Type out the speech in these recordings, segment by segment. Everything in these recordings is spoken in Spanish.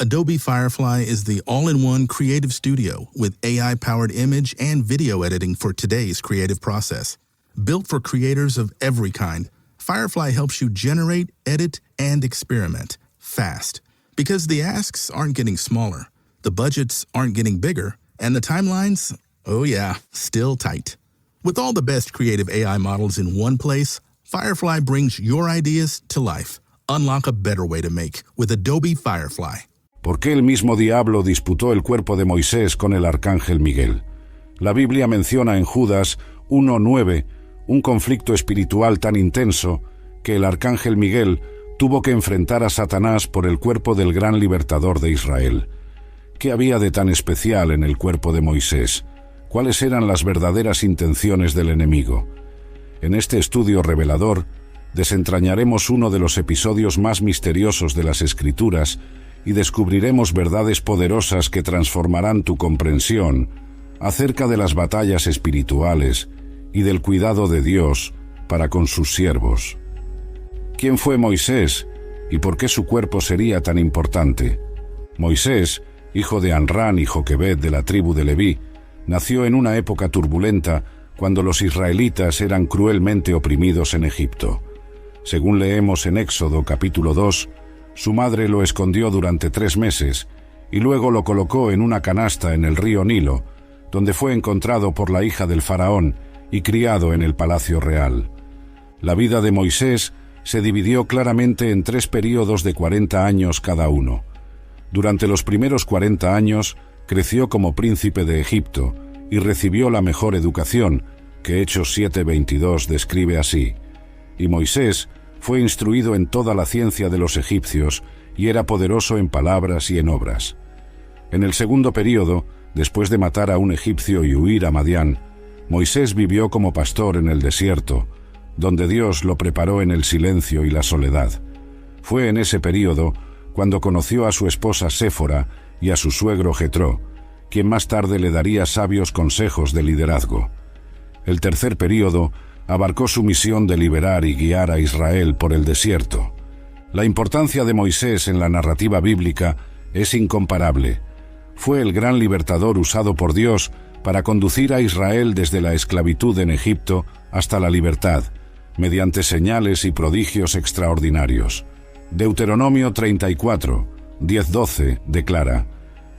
Adobe Firefly is the all-in-one creative studio with AI-powered image and video editing for today's creative process. Built for creators of every kind, Firefly helps you generate, edit, and experiment fast. Because the asks aren't getting smaller, the budgets aren't getting bigger, and the timelines, oh yeah, still tight. With all the best creative AI models in one place, Firefly brings your ideas to life. Unlock a better way to make with Adobe Firefly. ¿Por qué el mismo diablo disputó el cuerpo de Moisés con el arcángel Miguel? La Biblia menciona en Judas 1:9 un conflicto espiritual tan intenso que el arcángel Miguel tuvo que enfrentar a Satanás por el cuerpo del gran libertador de Israel. ¿Qué había de tan especial en el cuerpo de Moisés? ¿Cuáles eran las verdaderas intenciones del enemigo? En este estudio revelador, desentrañaremos uno de los episodios más misteriosos de las Escrituras y descubriremos verdades poderosas que transformarán tu comprensión acerca de las batallas espirituales y del cuidado de Dios para con sus siervos. ¿Quién fue Moisés y por qué su cuerpo sería tan importante? Moisés, hijo de Anrán y Joquebed de la tribu de Leví, nació en una época turbulenta cuando los israelitas eran cruelmente oprimidos en Egipto. Según leemos en Éxodo capítulo 2, su madre lo escondió durante 3 meses y luego lo colocó en una canasta en el río Nilo, donde fue encontrado por la hija del faraón y criado en el palacio real. La vida de Moisés se dividió claramente en 3 períodos de 40 años cada uno. Durante los primeros 40 años creció como príncipe de Egipto y recibió la mejor educación, que Hechos 7:22 describe así. Y Moisés fue instruido en toda la ciencia de los egipcios y era poderoso en palabras y en obras. En el segundo período, después de matar a un egipcio y huir a Madián, Moisés vivió como pastor en el desierto, donde Dios lo preparó en el silencio y la soledad. Fue en ese período cuando conoció a su esposa Séfora y a su suegro Jetró, quien más tarde le daría sabios consejos de liderazgo. El tercer período abarcó su misión de liberar y guiar a Israel por el desierto. La importancia de Moisés en la narrativa bíblica es incomparable. Fue el gran libertador usado por Dios para conducir a Israel desde la esclavitud en Egipto hasta la libertad, mediante señales y prodigios extraordinarios. Deuteronomio 34, 10-12 declara: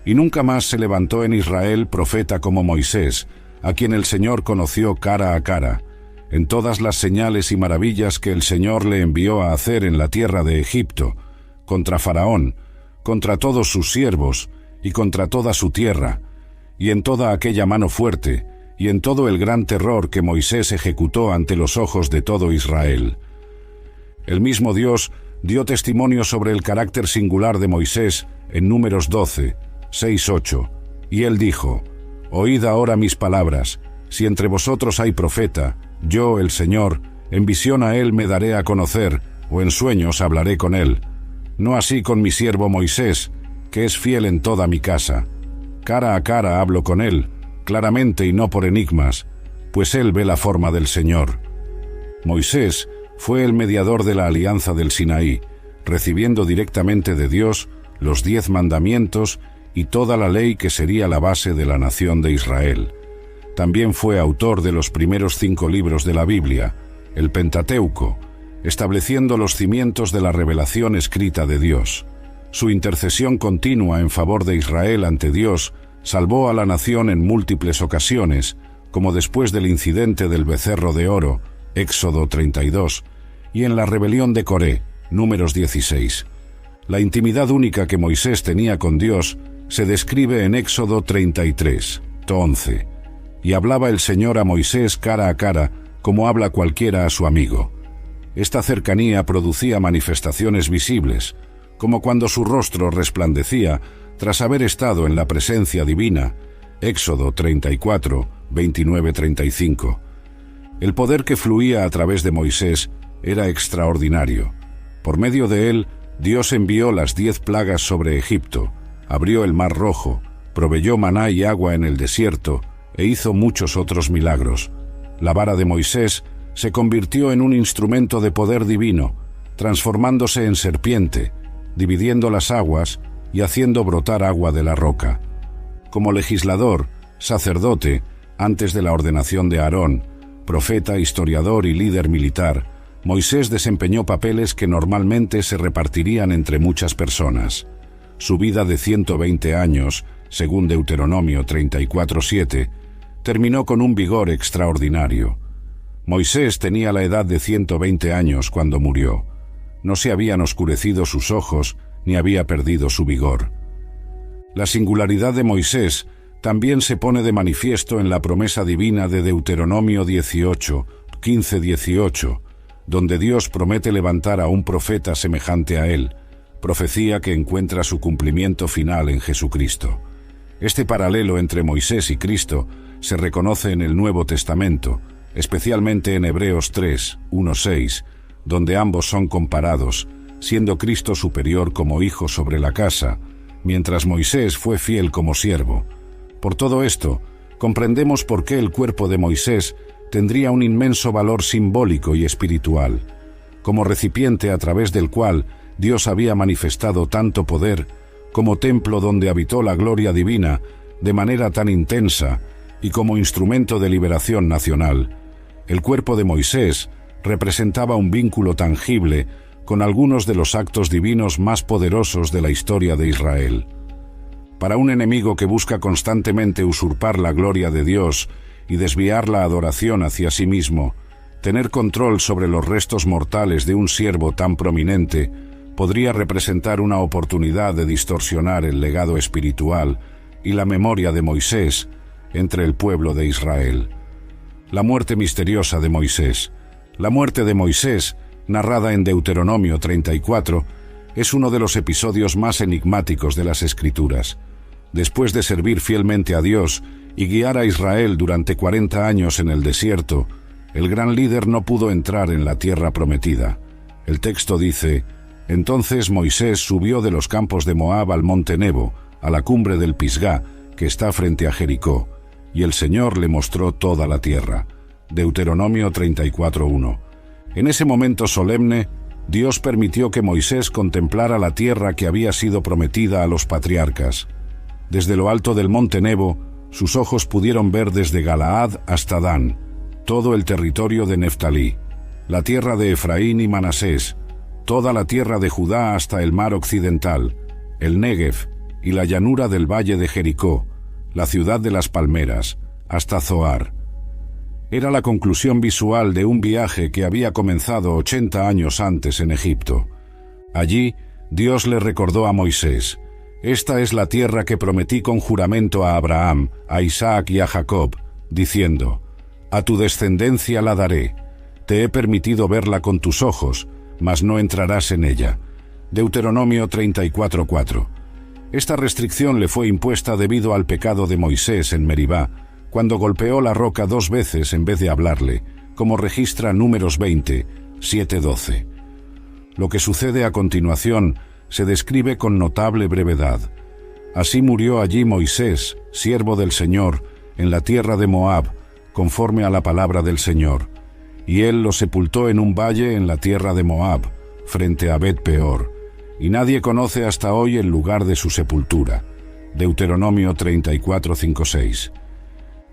«Y nunca más se levantó en Israel profeta como Moisés, a quien el Señor conoció cara a cara, en todas las señales y maravillas que el Señor le envió a hacer en la tierra de Egipto, contra Faraón, contra todos sus siervos y contra toda su tierra, y en toda aquella mano fuerte, y en todo el gran terror que Moisés ejecutó ante los ojos de todo Israel». El mismo Dios dio testimonio sobre el carácter singular de Moisés en Números 12, 6-8, y él dijo: «Oíd ahora mis palabras, si entre vosotros hay profeta, yo, el Señor, en visión a él me daré a conocer, o en sueños hablaré con él. No así con mi siervo Moisés, que es fiel en toda mi casa. Cara a cara hablo con él, claramente y no por enigmas, pues él ve la forma del Señor». Moisés fue el mediador de la alianza del Sinaí, recibiendo directamente de Dios los 10 mandamientos y toda la ley que sería la base de la nación de Israel. También fue autor de los primeros 5 libros de la Biblia, el Pentateuco, estableciendo los cimientos de la revelación escrita de Dios. Su intercesión continua en favor de Israel ante Dios salvó a la nación en múltiples ocasiones, como después del incidente del becerro de oro, Éxodo 32, y en la rebelión de Coré, Números 16. La intimidad única que Moisés tenía con Dios se describe en Éxodo 33, 11. «Y hablaba el Señor a Moisés cara a cara, como habla cualquiera a su amigo». Esta cercanía producía manifestaciones visibles, como cuando su rostro resplandecía tras haber estado en la presencia divina, Éxodo 34, 29-35. El poder que fluía a través de Moisés era extraordinario. Por medio de él, Dios envió las 10 plagas sobre Egipto, abrió el Mar Rojo, proveyó maná y agua en el desierto e hizo muchos otros milagros. La vara de Moisés se convirtió en un instrumento de poder divino, transformándose en serpiente, dividiendo las aguas, y haciendo brotar agua de la roca. Como legislador, sacerdote, antes de la ordenación de Aarón, profeta, historiador y líder militar, Moisés desempeñó papeles que normalmente se repartirían entre muchas personas. Su vida de 120 años, según Deuteronomio 34:7, terminó con un vigor extraordinario. Moisés tenía la edad de 120 años cuando murió. No se habían oscurecido sus ojos ni había perdido su vigor. La singularidad de Moisés también se pone de manifiesto en la promesa divina de Deuteronomio 15:18, donde Dios promete levantar a un profeta semejante a él, profecía que encuentra su cumplimiento final en Jesucristo. Este paralelo entre Moisés y Cristo se reconoce en el Nuevo Testamento, especialmente en Hebreos 3:1-6, donde ambos son comparados, siendo Cristo superior como hijo sobre la casa, mientras Moisés fue fiel como siervo. Por todo esto, comprendemos por qué el cuerpo de Moisés tendría un inmenso valor simbólico y espiritual, como recipiente a través del cual Dios había manifestado tanto poder, como templo donde habitó la gloria divina de manera tan intensa y como instrumento de liberación nacional. El cuerpo de Moisés representaba un vínculo tangible con algunos de los actos divinos más poderosos de la historia de Israel. Para un enemigo que busca constantemente usurpar la gloria de Dios y desviar la adoración hacia sí mismo, tener control sobre los restos mortales de un siervo tan prominente podría representar una oportunidad de distorsionar el legado espiritual y la memoria de Moisés entre el pueblo de Israel. La muerte misteriosa de Moisés. La muerte de Moisés, narrada en Deuteronomio 34, es uno de los episodios más enigmáticos de las Escrituras. Después de servir fielmente a Dios y guiar a Israel durante 40 años en el desierto, el gran líder no pudo entrar en la tierra prometida. El texto dice: «Entonces Moisés subió de los campos de Moab al monte Nebo, a la cumbre del Pisgá, que está frente a Jericó, y el Señor le mostró toda la tierra». Deuteronomio 34:1. En ese momento solemne, Dios permitió que Moisés contemplara la tierra que había sido prometida a los patriarcas. Desde lo alto del monte Nebo, sus ojos pudieron ver desde Galaad hasta Dan, todo el territorio de Neftalí, la tierra de Efraín y Manasés, toda la tierra de Judá hasta el mar occidental, el Negev y la llanura del valle de Jericó, la ciudad de las palmeras, hasta Zoar. Era la conclusión visual de un viaje que había comenzado 80 años antes en Egipto. Allí, Dios le recordó a Moisés: «Esta es la tierra que prometí con juramento a Abraham, a Isaac y a Jacob, diciendo: a tu descendencia la daré. Te he permitido verla con tus ojos, mas no entrarás en ella». Deuteronomio 34:4. Esta restricción le fue impuesta debido al pecado de Moisés en Meribá, cuando golpeó la roca 2 veces en vez de hablarle, como registra Números 20, 7-12. Lo que sucede a continuación se describe con notable brevedad. Así murió allí Moisés, siervo del Señor, en la tierra de Moab, conforme a la palabra del Señor, y él lo sepultó en un valle en la tierra de Moab, frente a Bet-peor, y nadie conoce hasta hoy el lugar de su sepultura. Deuteronomio 34:5-6.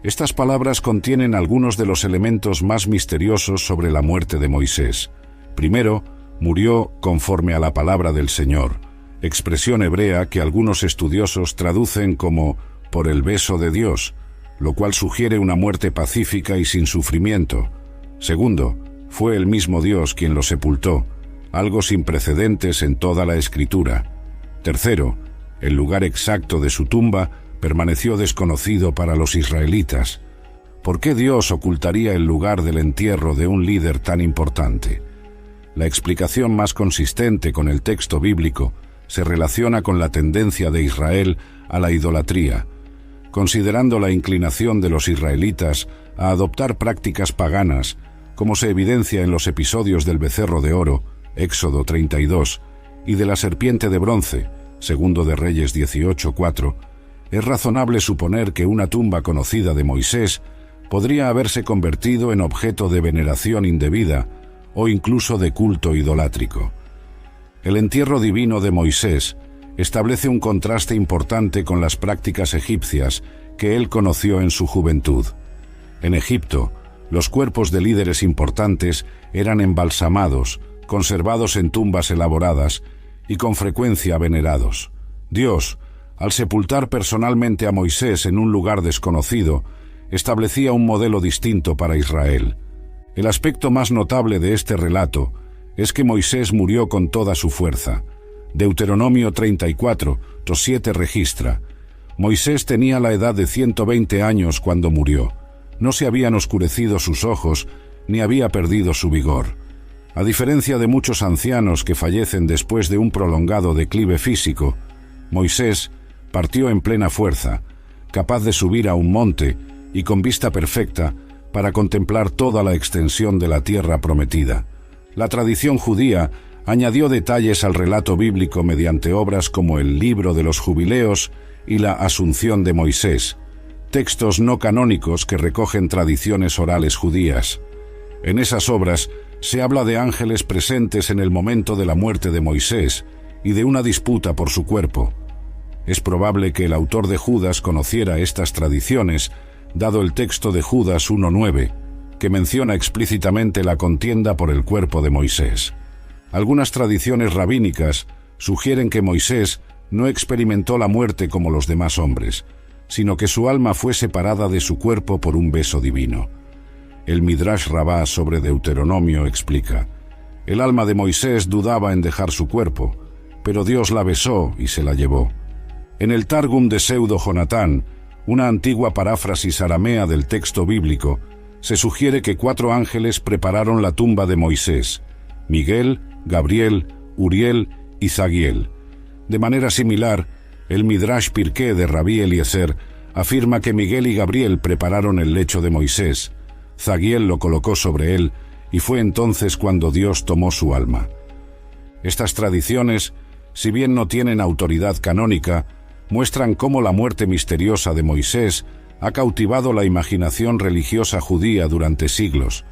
Estas palabras contienen algunos de los elementos más misteriosos sobre la muerte de Moisés. Primero, murió conforme a la palabra del Señor, expresión hebrea que algunos estudiosos traducen como «por el beso de Dios», lo cual sugiere una muerte pacífica y sin sufrimiento. Segundo, fue el mismo Dios quien lo sepultó, algo sin precedentes en toda la Escritura. Tercero, el lugar exacto de su tumba permaneció desconocido para los israelitas. ¿Por qué Dios ocultaría el lugar del entierro de un líder tan importante? La explicación más consistente con el texto bíblico se relaciona con la tendencia de Israel a la idolatría. Considerando la inclinación de los israelitas a adoptar prácticas paganas, como se evidencia en los episodios del becerro de oro, Éxodo 32, y de la serpiente de bronce, Segundo de Reyes 18:4, es razonable suponer que una tumba conocida de Moisés podría haberse convertido en objeto de veneración indebida o incluso de culto idolátrico. El entierro divino de Moisés establece un contraste importante con las prácticas egipcias que él conoció en su juventud. En Egipto, los cuerpos de líderes importantes eran embalsamados, conservados en tumbas elaboradas y con frecuencia venerados. Dios, al sepultar personalmente a Moisés en un lugar desconocido, establecía un modelo distinto para Israel. El aspecto más notable de este relato es que Moisés murió con toda su fuerza. Deuteronomio 34:7 registra: Moisés tenía la edad de 120 años cuando murió. No se habían oscurecido sus ojos, ni había perdido su vigor. A diferencia de muchos ancianos que fallecen después de un prolongado declive físico, Moisés partió en plena fuerza, capaz de subir a un monte y con vista perfecta para contemplar toda la extensión de la tierra prometida. La tradición judía añadió detalles al relato bíblico mediante obras como el Libro de los Jubileos y la Asunción de Moisés, textos no canónicos que recogen tradiciones orales judías. En esas obras se habla de ángeles presentes en el momento de la muerte de Moisés y de una disputa por su cuerpo. Es probable que el autor de Judas conociera estas tradiciones, dado el texto de Judas 1:9, que menciona explícitamente la contienda por el cuerpo de Moisés. Algunas tradiciones rabínicas sugieren que Moisés no experimentó la muerte como los demás hombres, sino que su alma fue separada de su cuerpo por un beso divino. El Midrash Rabbah sobre Deuteronomio explica: el alma de Moisés dudaba en dejar su cuerpo, pero Dios la besó y se la llevó. En el Targum de Pseudo Jonatán, una antigua paráfrasis aramea del texto bíblico, se sugiere que 4 ángeles prepararon la tumba de Moisés: Miguel, Gabriel, Uriel y Zagiel. De manera similar, el Midrash Pirkei de Rabí Eliezer afirma que Miguel y Gabriel prepararon el lecho de Moisés. Zagiel lo colocó sobre él, y fue entonces cuando Dios tomó su alma. Estas tradiciones, si bien no tienen autoridad canónica, muestran cómo la muerte misteriosa de Moisés ha cautivado la imaginación religiosa judía durante siglos.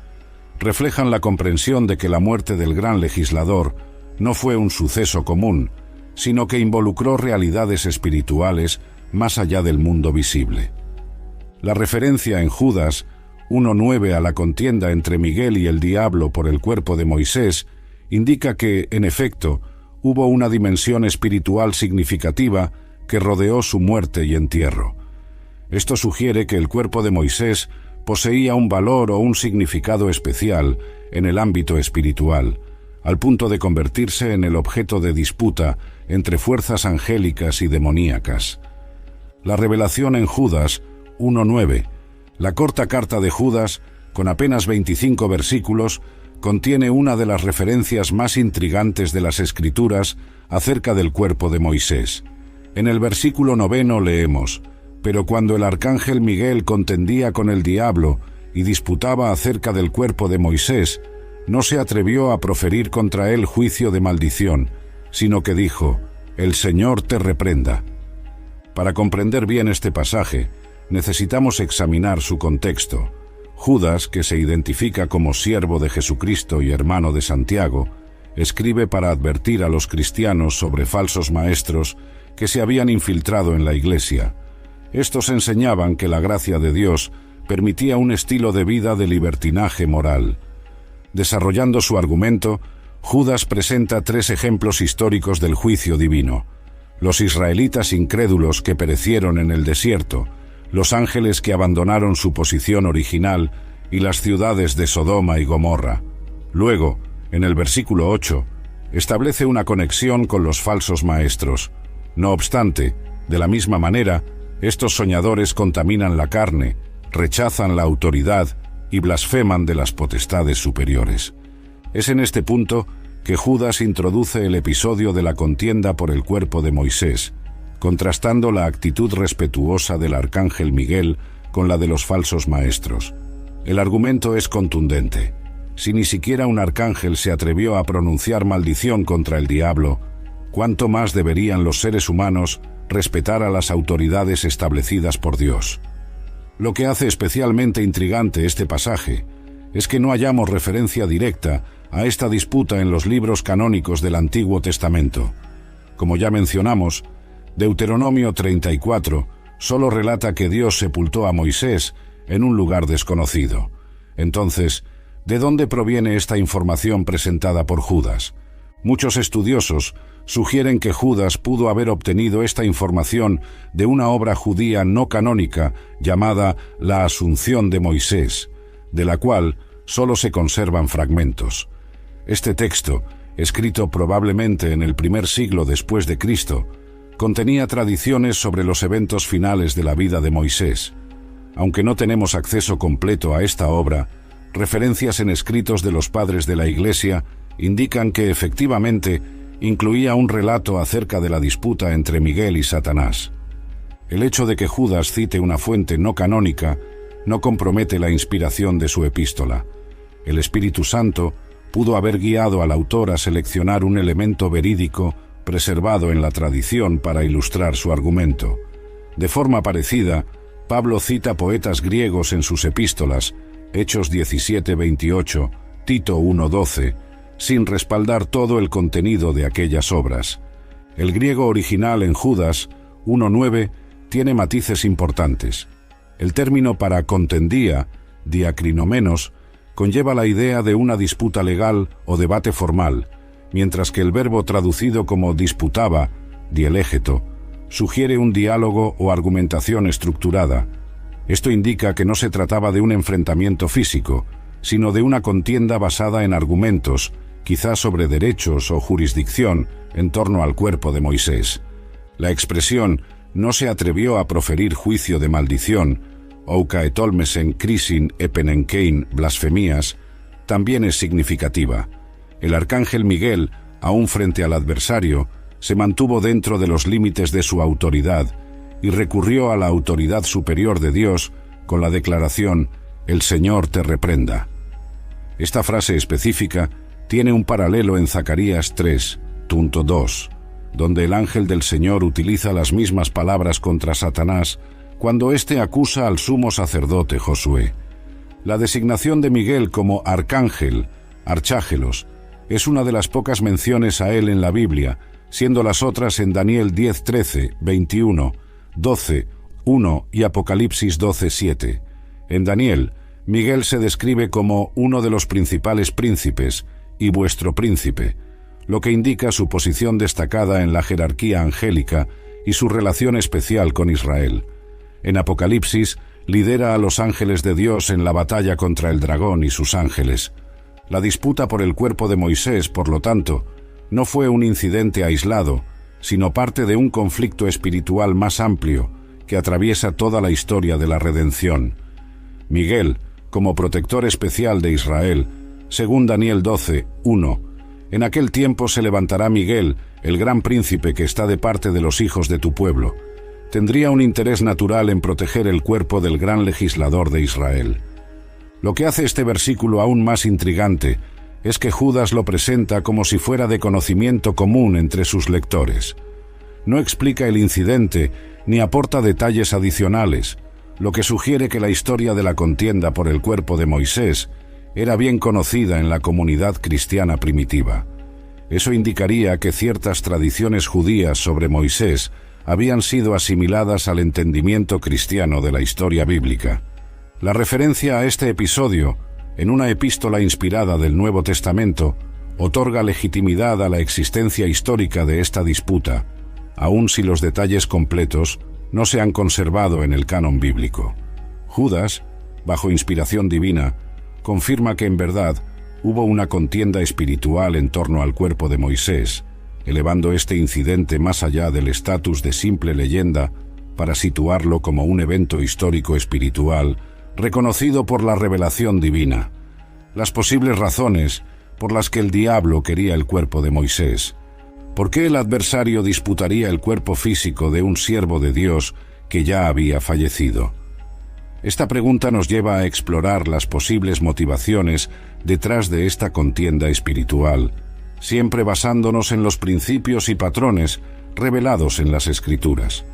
Reflejan la comprensión de que la muerte del gran legislador no fue un suceso común, sino que involucró realidades espirituales más allá del mundo visible. La referencia en Judas 1:9 a la contienda entre Miguel y el diablo por el cuerpo de Moisés indica que, en efecto, hubo una dimensión espiritual significativa que rodeó su muerte y entierro. Esto sugiere que el cuerpo de Moisés poseía un valor o un significado especial en el ámbito espiritual, al punto de convertirse en el objeto de disputa entre fuerzas angélicas y demoníacas. La revelación en Judas 1:9, la corta carta de Judas, con apenas 25 versículos, contiene una de las referencias más intrigantes de las Escrituras acerca del cuerpo de Moisés. En el versículo 9 leemos: «Pero cuando el arcángel Miguel contendía con el diablo y disputaba acerca del cuerpo de Moisés, no se atrevió a proferir contra él juicio de maldición, sino que dijo: El Señor te reprenda». Para comprender bien este pasaje, necesitamos examinar su contexto. Judas, que se identifica como siervo de Jesucristo y hermano de Santiago, escribe para advertir a los cristianos sobre falsos maestros que se habían infiltrado en la iglesia. Estos enseñaban que la gracia de Dios permitía un estilo de vida de libertinaje moral. Desarrollando su argumento, Judas presenta 3 ejemplos históricos del juicio divino: los israelitas incrédulos que perecieron en el desierto, los ángeles que abandonaron su posición original y las ciudades de Sodoma y Gomorra. Luego, en el versículo 8, establece una conexión con los falsos maestros. No obstante, de la misma manera, estos soñadores contaminan la carne, rechazan la autoridad y blasfeman de las potestades superiores. Es en este punto que Judas introduce el episodio de la contienda por el cuerpo de Moisés, contrastando la actitud respetuosa del arcángel Miguel con la de los falsos maestros. El argumento es contundente. Si ni siquiera un arcángel se atrevió a pronunciar maldición contra el diablo, ¿cuánto más deberían los seres humanos respetar a las autoridades establecidas por Dios? Lo que hace especialmente intrigante este pasaje es que no hallamos referencia directa a esta disputa en los libros canónicos del Antiguo Testamento. Como ya mencionamos, Deuteronomio 34 solo relata que Dios sepultó a Moisés en un lugar desconocido. Entonces, ¿de dónde proviene esta información presentada por Judas? Muchos estudiosos sugieren que Judas pudo haber obtenido esta información de una obra judía no canónica llamada La Asunción de Moisés, de la cual solo se conservan fragmentos. Este texto, escrito probablemente en el primer siglo después de Cristo, contenía tradiciones sobre los eventos finales de la vida de Moisés. Aunque no tenemos acceso completo a esta obra, referencias en escritos de los padres de la Iglesia indican que efectivamente incluía un relato acerca de la disputa entre Miguel y Satanás. El hecho de que Judas cite una fuente no canónica no compromete la inspiración de su epístola. El Espíritu Santo pudo haber guiado al autor a seleccionar un elemento verídico preservado en la tradición para ilustrar su argumento. De forma parecida, Pablo cita poetas griegos en sus epístolas, Hechos 17:28, Tito 1:12, sin respaldar todo el contenido de aquellas obras. El griego original en Judas 1:9 tiene matices importantes. El término para contendía, diacrinomenos, conlleva la idea de una disputa legal o debate formal, mientras que el verbo traducido como disputaba, dielegeto, sugiere un diálogo o argumentación estructurada. Esto indica que no se trataba de un enfrentamiento físico, sino de una contienda basada en argumentos, quizás sobre derechos o jurisdicción, en torno al cuerpo de Moisés. La expresión no se atrevió a proferir juicio de maldición, oukaetolmesen krisin epenenkein blasfemías, también es significativa. El arcángel Miguel, aún frente al adversario, se mantuvo dentro de los límites de su autoridad y recurrió a la autoridad superior de Dios con la declaración: «El Señor te reprenda». Esta frase específica tiene un paralelo en Zacarías 3:2, donde el ángel del Señor utiliza las mismas palabras contra Satanás cuando éste acusa al sumo sacerdote Josué. La designación de Miguel como arcángel, archágelos, es una de las pocas menciones a él en la Biblia, siendo las otras en Daniel 10:13, 21, 12, 1 y Apocalipsis 12:7. En Daniel, Miguel se describe como uno de los principales príncipes y vuestro príncipe, lo que indica su posición destacada en la jerarquía angélica y su relación especial con Israel. En Apocalipsis, lidera a los ángeles de Dios en la batalla contra el dragón y sus ángeles. La disputa por el cuerpo de Moisés, por lo tanto, no fue un incidente aislado, sino parte de un conflicto espiritual más amplio que atraviesa toda la historia de la redención. Miguel, como protector especial de Israel, según Daniel 12:1, en aquel tiempo se levantará Miguel, el gran príncipe que está de parte de los hijos de tu pueblo. Tendría un interés natural en proteger el cuerpo del gran legislador de Israel. Lo que hace este versículo aún más intrigante es que Judas lo presenta como si fuera de conocimiento común entre sus lectores. No explica el incidente ni aporta detalles adicionales, lo que sugiere que la historia de la contienda por el cuerpo de Moisés era bien conocida en la comunidad cristiana primitiva. Eso indicaría que ciertas tradiciones judías sobre Moisés habían sido asimiladas al entendimiento cristiano de la historia bíblica. La referencia a este episodio, en una epístola inspirada del Nuevo Testamento, otorga legitimidad a la existencia histórica de esta disputa, aun si los detalles completos no se han conservado en el canon bíblico. Judas, bajo inspiración divina, confirma que en verdad hubo una contienda espiritual en torno al cuerpo de Moisés, elevando este incidente más allá del estatus de simple leyenda para situarlo como un evento histórico espiritual reconocido por la revelación divina. Las posibles razones por las que el diablo quería el cuerpo de Moisés. ¿Por qué el adversario disputaría el cuerpo físico de un siervo de Dios que ya había fallecido? Esta pregunta nos lleva a explorar las posibles motivaciones detrás de esta contienda espiritual, siempre basándonos en los principios y patrones revelados en las Escrituras.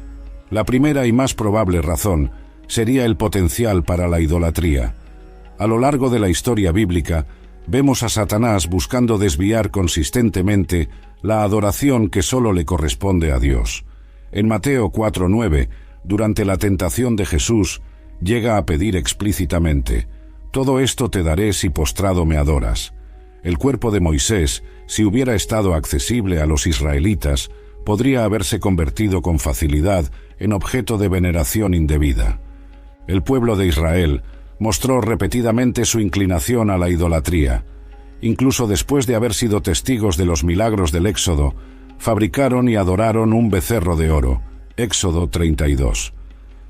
La primera y más probable razón sería el potencial para la idolatría. A lo largo de la historia bíblica, vemos a Satanás buscando desviar consistentemente la adoración que solo le corresponde a Dios. En Mateo 4:9, durante la tentación de Jesús, llega a pedir explícitamente: «Todo esto te daré si postrado me adoras». El cuerpo de Moisés, si hubiera estado accesible a los israelitas, podría haberse convertido con facilidad en objeto de veneración indebida. El pueblo de Israel mostró repetidamente su inclinación a la idolatría. Incluso después de haber sido testigos de los milagros del Éxodo, fabricaron y adoraron un becerro de oro. Éxodo 32.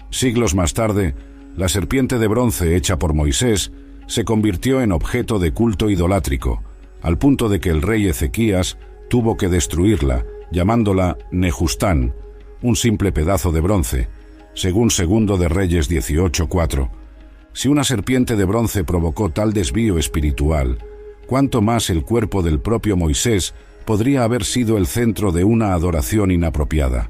Siglos más tarde, la serpiente de bronce hecha por Moisés se convirtió en objeto de culto idolátrico, al punto de que el rey Ezequías tuvo que destruirla, llamándola Nehustán, un simple pedazo de bronce, según Segundo de Reyes 18:4. Si una serpiente de bronce provocó tal desvío espiritual, ¿cuánto más el cuerpo del propio Moisés podría haber sido el centro de una adoración inapropiada?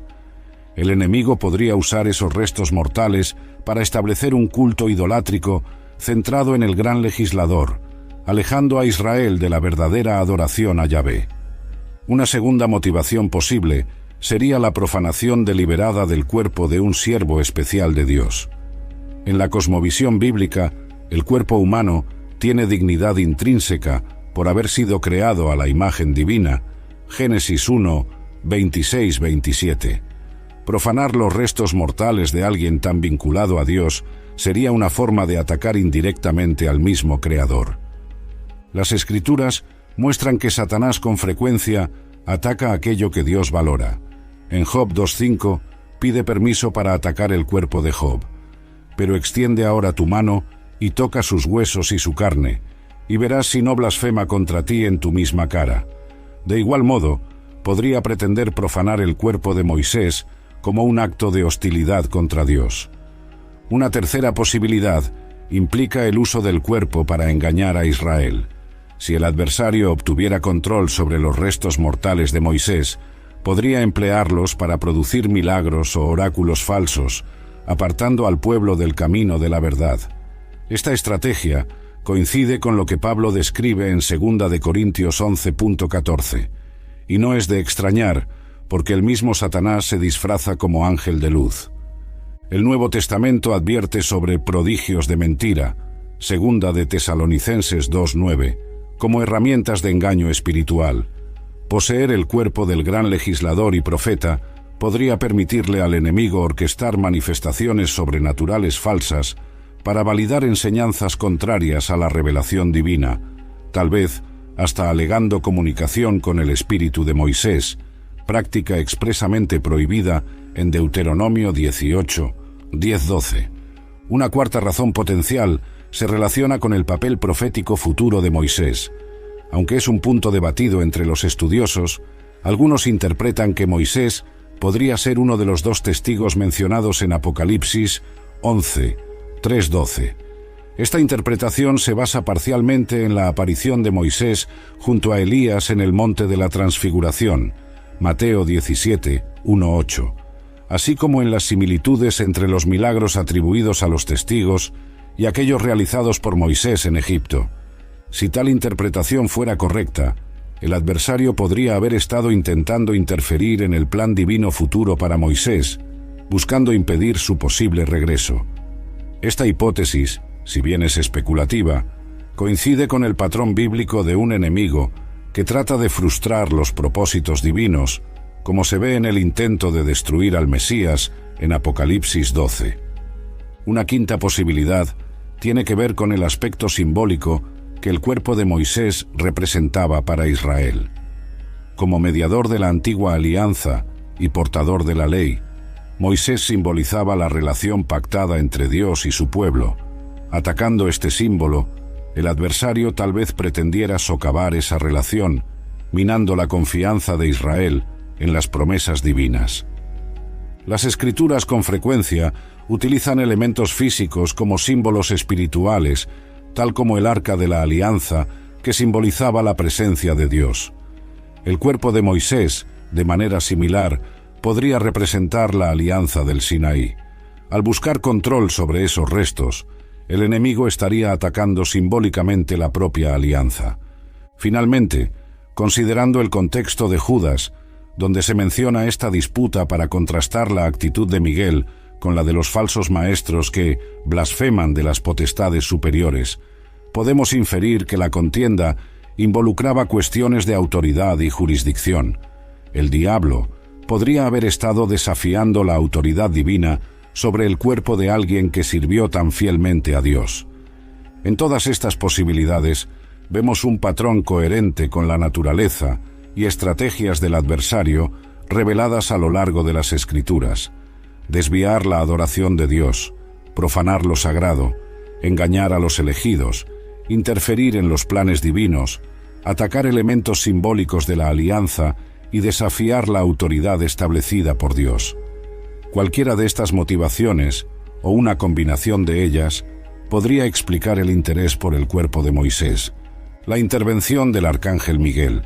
El enemigo podría usar esos restos mortales para establecer un culto idolátrico centrado en el gran legislador, alejando a Israel de la verdadera adoración a Yahvé. Una segunda motivación posible sería la profanación deliberada del cuerpo de un siervo especial de Dios. En la cosmovisión bíblica, el cuerpo humano tiene dignidad intrínseca por haber sido creado a la imagen divina. Génesis 1, 26-27. Profanar los restos mortales de alguien tan vinculado a Dios sería una forma de atacar indirectamente al mismo Creador. Las Escrituras muestran que Satanás con frecuencia ataca aquello que Dios valora. En Job 2:5 pide permiso para atacar el cuerpo de Job. Pero extiende ahora tu mano y toca sus huesos y su carne, y verás si no blasfema contra ti en tu misma cara. De igual modo, podría pretender profanar el cuerpo de Moisés como un acto de hostilidad contra Dios. Una tercera posibilidad implica el uso del cuerpo para engañar a Israel. Si el adversario obtuviera control sobre los restos mortales de Moisés, podría emplearlos para producir milagros o oráculos falsos, apartando al pueblo del camino de la verdad. Esta estrategia coincide con lo que Pablo describe en 2 de Corintios 11:14, y no es de extrañar, porque el mismo Satanás se disfraza como ángel de luz. El Nuevo Testamento advierte sobre prodigios de mentira, 2 de Tesalonicenses 2:9, como herramientas de engaño espiritual. Poseer el cuerpo del gran legislador y profeta podría permitirle al enemigo orquestar manifestaciones sobrenaturales falsas para validar enseñanzas contrarias a la revelación divina, tal vez hasta alegando comunicación con el espíritu de Moisés, práctica expresamente prohibida en Deuteronomio 18, 10-12. Una cuarta razón potencial se relaciona con el papel profético futuro de Moisés. Aunque es un punto debatido entre los estudiosos, algunos interpretan que Moisés podría ser uno de los dos testigos mencionados en Apocalipsis 11, 3-12. Esta interpretación se basa parcialmente en la aparición de Moisés junto a Elías en el Monte de la Transfiguración, Mateo 17, 1-8, así como en las similitudes entre los milagros atribuidos a los testigos y aquellos realizados por Moisés en Egipto. Si tal interpretación fuera correcta, el adversario podría haber estado intentando interferir en el plan divino futuro para Moisés, buscando impedir su posible regreso. Esta hipótesis, si bien es especulativa, coincide con el patrón bíblico de un enemigo que trata de frustrar los propósitos divinos, como se ve en el intento de destruir al Mesías en Apocalipsis 12. Una quinta posibilidad tiene que ver con el aspecto simbólico que el cuerpo de Moisés representaba para Israel. Como mediador de la antigua alianza y portador de la ley, Moisés simbolizaba la relación pactada entre Dios y su pueblo. Atacando este símbolo, el adversario tal vez pretendiera socavar esa relación, minando la confianza de Israel en las promesas divinas. Las Escrituras con frecuencia utilizan elementos físicos como símbolos espirituales, tal como el arca de la alianza, que simbolizaba la presencia de Dios. El cuerpo de Moisés, de manera similar, podría representar la alianza del Sinaí. Al buscar control sobre esos restos, el enemigo estaría atacando simbólicamente la propia alianza. Finalmente, Considerando el contexto de Judas, donde se menciona esta disputa para contrastar la actitud de Miguel con la de los falsos maestros que blasfeman de las potestades superiores, podemos inferir que la contienda involucraba cuestiones de autoridad y jurisdicción. El diablo podría haber estado desafiando la autoridad divina sobre el cuerpo de alguien que sirvió tan fielmente a Dios. En todas estas posibilidades vemos un patrón coherente con la naturaleza y estrategias del adversario reveladas a lo largo de las Escrituras: desviar la adoración de Dios, profanar lo sagrado, engañar a los elegidos, interferir en los planes divinos, atacar elementos simbólicos de la alianza y desafiar la autoridad establecida por Dios. Cualquiera de estas motivaciones, o una combinación de ellas, podría explicar el interés por el cuerpo de Moisés. La intervención del arcángel Miguel.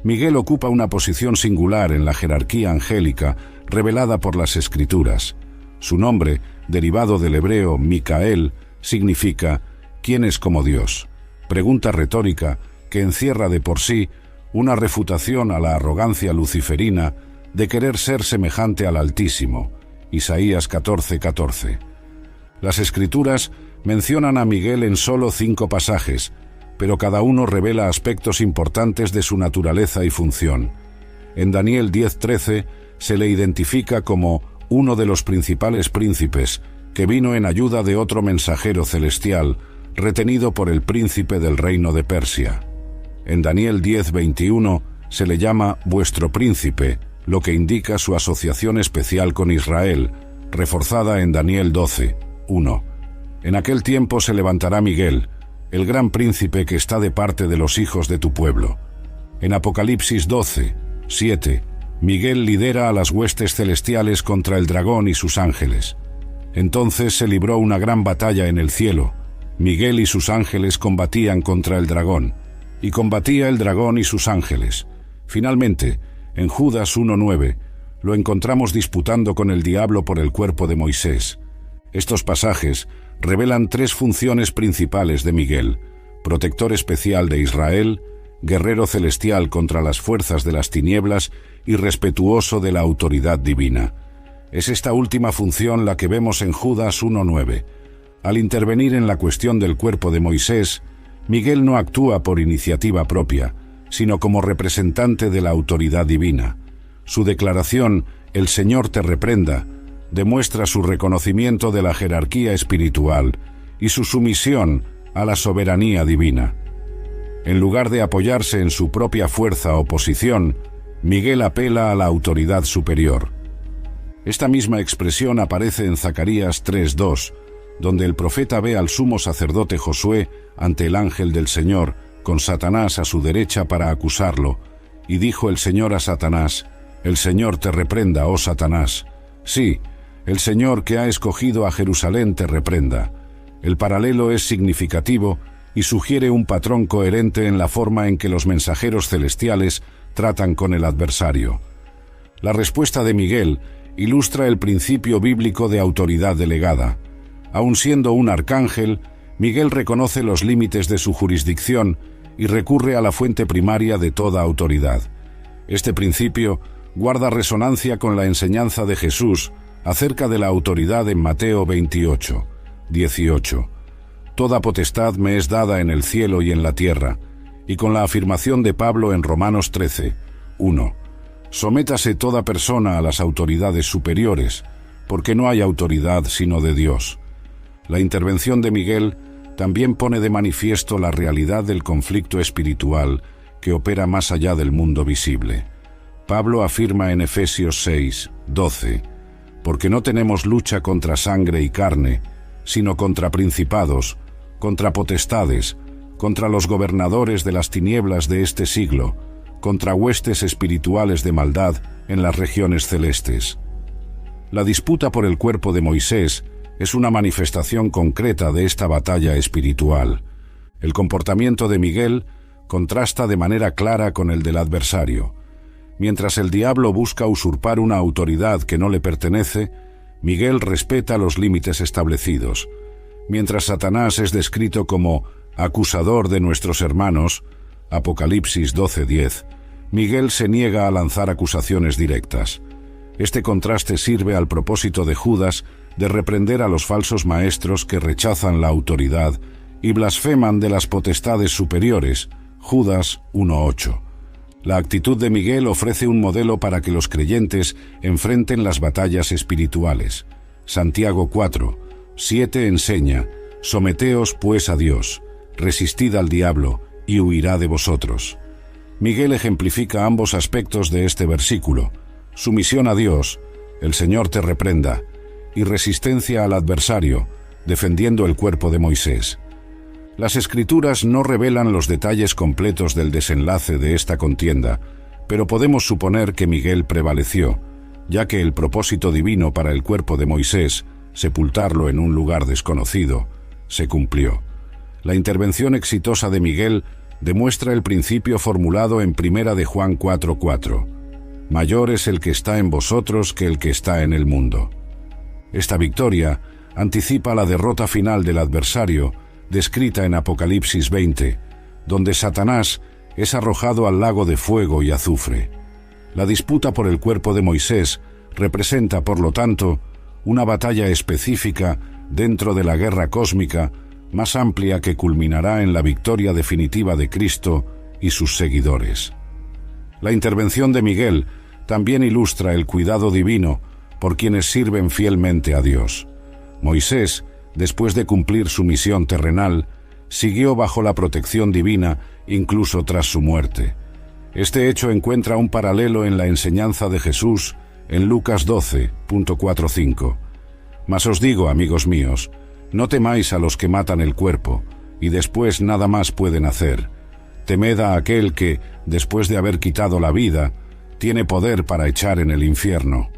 Miguel ocupa una posición singular en la jerarquía angélica revelada por las Escrituras. Su nombre, derivado del hebreo Micael, significa ¿quién es como Dios? Pregunta retórica que encierra de por sí una refutación a la arrogancia luciferina de querer ser semejante al Altísimo. Isaías 14:14. Las Escrituras mencionan a Miguel en solo 5 pasajes, pero cada uno revela aspectos importantes de su naturaleza y función. En Daniel 10:13 se le identifica como uno de los principales príncipes que vino en ayuda de otro mensajero celestial, retenido por el príncipe del reino de Persia. En Daniel 10:21 se le llama vuestro príncipe, lo que indica su asociación especial con Israel, reforzada en Daniel 12:1. En aquel tiempo se levantará Miguel, el gran príncipe que está de parte de los hijos de tu pueblo. En Apocalipsis 12:7, Miguel lidera a las huestes celestiales contra el dragón y sus ángeles. Entonces se libró una gran batalla en el cielo. Miguel y sus ángeles combatían contra el dragón, y combatía el dragón y sus ángeles. Finalmente, en Judas 1:9, lo encontramos disputando con el diablo por el cuerpo de Moisés. Estos pasajes revelan 3 funciones principales de Miguel: protector especial de Israel, guerrero celestial contra las fuerzas de las tinieblas y respetuoso de la autoridad divina. Es esta última función la que vemos en Judas 1:9. Al intervenir en la cuestión del cuerpo de Moisés, Miguel no actúa por iniciativa propia, sino como representante de la autoridad divina. Su declaración, «El Señor te reprenda», demuestra su reconocimiento de la jerarquía espiritual y su sumisión a la soberanía divina. En lugar de apoyarse en su propia fuerza o posición, Miguel apela a la autoridad superior. Esta misma expresión aparece en Zacarías 3:2, donde el profeta ve al sumo sacerdote Josué ante el ángel del Señor, con Satanás a su derecha para acusarlo, y dijo el Señor a Satanás: «El Señor te reprenda, oh Satanás. Sí, el Señor que ha escogido a Jerusalén te reprenda». El paralelo es significativo y sugiere un patrón coherente en la forma en que los mensajeros celestiales tratan con el adversario. La respuesta de Miguel ilustra el principio bíblico de autoridad delegada. Aun siendo un arcángel, Miguel reconoce los límites de su jurisdicción y recurre a la fuente primaria de toda autoridad. Este principio guarda resonancia con la enseñanza de Jesús acerca de la autoridad en Mateo 28:18. Toda potestad me es dada en el cielo y en la tierra, y con la afirmación de Pablo en Romanos 13:1. Sométase toda persona a las autoridades superiores, porque no hay autoridad sino de Dios. La intervención de Miguel también pone de manifiesto la realidad del conflicto espiritual que opera más allá del mundo visible. Pablo afirma en Efesios 6:12, «Porque no tenemos lucha contra sangre y carne, sino contra principados, contra potestades, contra los gobernadores de las tinieblas de este siglo, contra huestes espirituales de maldad en las regiones celestes». La disputa por el cuerpo de Moisés es una manifestación concreta de esta batalla espiritual. El comportamiento de Miguel contrasta de manera clara con el del adversario. Mientras el diablo busca usurpar una autoridad que no le pertenece, Miguel respeta los límites establecidos. Mientras Satanás es descrito como acusador de nuestros hermanos, Apocalipsis 12:10, Miguel se niega a lanzar acusaciones directas. Este contraste sirve al propósito de Judas de reprender a los falsos maestros que rechazan la autoridad y blasfeman de las potestades superiores. Judas 1:8. La actitud de Miguel ofrece un modelo para que los creyentes enfrenten las batallas espirituales. Santiago 4:7 enseña: «Someteos pues a Dios, resistid al diablo, y huirá de vosotros». Miguel ejemplifica ambos aspectos de este versículo: sumisión a Dios, el Señor te reprenda, y resistencia al adversario, defendiendo el cuerpo de Moisés. Las Escrituras no revelan los detalles completos del desenlace de esta contienda, pero podemos suponer que Miguel prevaleció, ya que el propósito divino para el cuerpo de Moisés, sepultarlo en un lugar desconocido, se cumplió. La intervención exitosa de Miguel demuestra el principio formulado en 1 de Juan 4:4. Mayor es el que está en vosotros que el que está en el mundo. Esta victoria anticipa la derrota final del adversario, descrita en Apocalipsis 20, donde Satanás es arrojado al lago de fuego y azufre. La disputa por el cuerpo de Moisés representa, por lo tanto, una batalla específica dentro de la guerra cósmica más amplia que culminará en la victoria definitiva de Cristo y sus seguidores. La intervención de Miguel también ilustra el cuidado divino por quienes sirven fielmente a Dios. Moisés, después de cumplir su misión terrenal, siguió bajo la protección divina incluso tras su muerte. Este hecho encuentra un paralelo en la enseñanza de Jesús en Lucas 12:45. Mas os digo, amigos míos, no temáis a los que matan el cuerpo, y después nada más pueden hacer. Temed a aquel que, después de haber quitado la vida, tiene poder para echar en el infierno.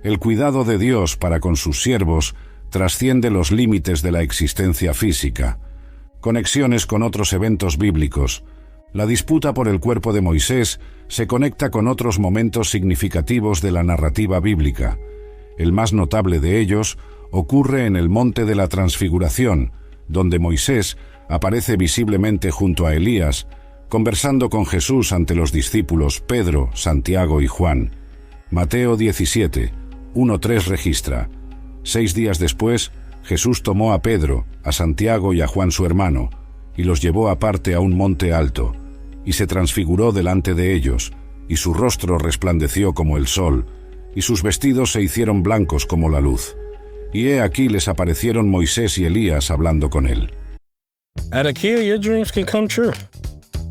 El cuidado de Dios para con sus siervos trasciende los límites de la existencia física. Conexiones con otros eventos bíblicos. La disputa por el cuerpo de Moisés se conecta con otros momentos significativos de la narrativa bíblica. El más notable de ellos ocurre en el Monte de la Transfiguración, donde Moisés aparece visiblemente junto a Elías, conversando con Jesús ante los discípulos Pedro, Santiago y Juan. Mateo 17:1-3 registra: 6 días después, Jesús tomó a Pedro, a Santiago y a Juan su hermano, y los llevó aparte a un monte alto, y se transfiguró delante de ellos, y su rostro resplandeció como el sol, y sus vestidos se hicieron blancos como la luz. Y he aquí les aparecieron Moisés y Elías hablando con él. At IKEA, your dreams can come true.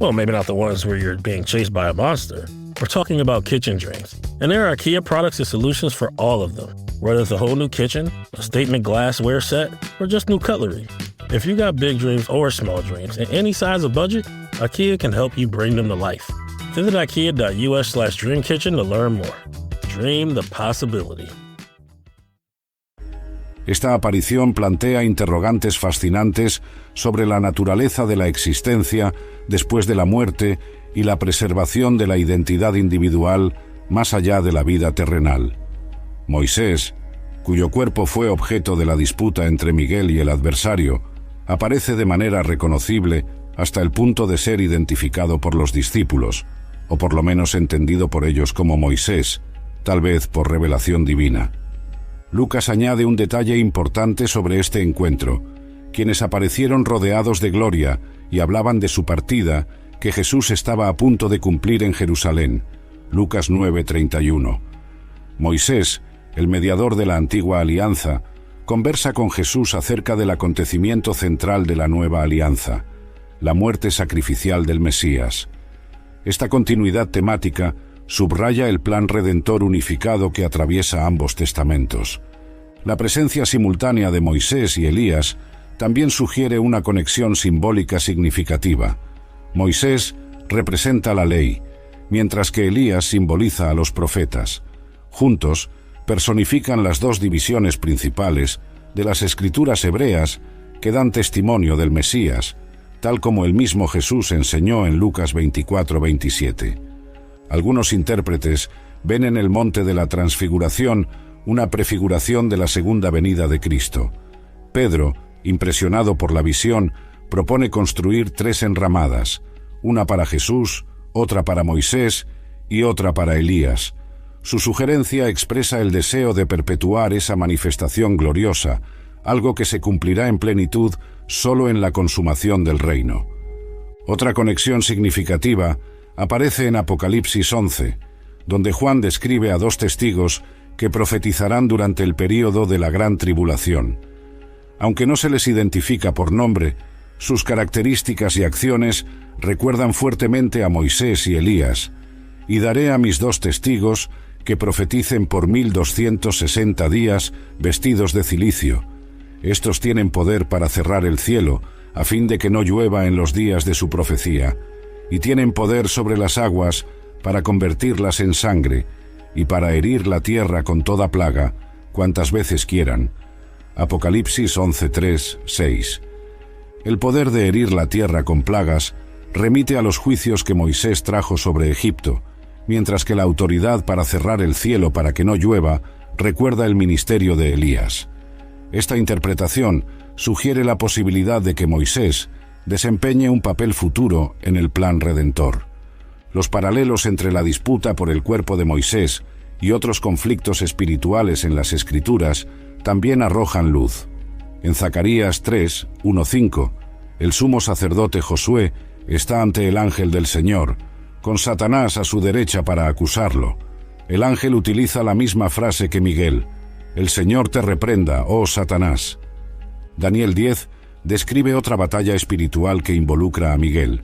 Well, maybe not the ones where you're being chased by a monster. We're talking about kitchen dreams. And there are IKEA products and solutions for all of them. Whether it's a whole new kitchen, a statement glassware set, or just new cutlery. If you got big dreams or small dreams in any size or budget, IKEA can help you bring them to life. Visit IKEA.us/dreamkitchen to learn more. Dream the possibility. Esta aparición plantea interrogantes fascinantes sobre la naturaleza de la existencia después de la muerte y la preservación de la identidad individual más allá de la vida terrenal. Moisés, cuyo cuerpo fue objeto de la disputa entre Miguel y el adversario, aparece de manera reconocible hasta el punto de ser identificado por los discípulos, o por lo menos entendido por ellos como Moisés, tal vez por revelación divina. Lucas añade un detalle importante sobre este encuentro: quienes aparecieron rodeados de gloria y hablaban de su partida que Jesús estaba a punto de cumplir en Jerusalén. Lucas 9:31. Moisés, el mediador de la antigua alianza, conversa con Jesús acerca del acontecimiento central de la nueva alianza, la muerte sacrificial del Mesías. Esta continuidad temática subraya el plan redentor unificado que atraviesa ambos testamentos. La presencia simultánea de Moisés y Elías también sugiere una conexión simbólica significativa. Moisés representa la ley, mientras que Elías simboliza a los profetas. Juntos, personifican las dos divisiones principales de las escrituras hebreas que dan testimonio del Mesías, tal como el mismo Jesús enseñó en Lucas 24:27. Algunos intérpretes ven en el Monte de la Transfiguración una prefiguración de la segunda venida de Cristo. Pedro, impresionado por la visión, propone construir 3 enramadas, una para Jesús, otra para Moisés y otra para Elías. Su sugerencia expresa el deseo de perpetuar esa manifestación gloriosa, algo que se cumplirá en plenitud solo en la consumación del reino. Otra conexión significativa aparece en Apocalipsis 11, donde Juan describe a 2 testigos que profetizarán durante el período de la gran tribulación. Aunque no se les identifica por nombre, sus características y acciones recuerdan fuertemente a Moisés y Elías. Y daré a mis 2 testigos que profeticen por 1260 días vestidos de cilicio. Estos tienen poder para cerrar el cielo, a fin de que no llueva en los días de su profecía, y tienen poder sobre las aguas para convertirlas en sangre, y para herir la tierra con toda plaga, cuantas veces quieran. Apocalipsis 11:3, 6. El poder de herir la tierra con plagas remite a los juicios que Moisés trajo sobre Egipto, mientras que la autoridad para cerrar el cielo para que no llueva recuerda el ministerio de Elías. Esta interpretación sugiere la posibilidad de que Moisés desempeñe un papel futuro en el plan redentor. Los paralelos entre la disputa por el cuerpo de Moisés y otros conflictos espirituales en las Escrituras también arrojan luz. En Zacarías 3, 1-5, el sumo sacerdote Josué está ante el ángel del Señor, con Satanás a su derecha para acusarlo. El ángel utiliza la misma frase que Miguel: «El Señor te reprenda, oh Satanás». Daniel 10 describe otra batalla espiritual que involucra a Miguel.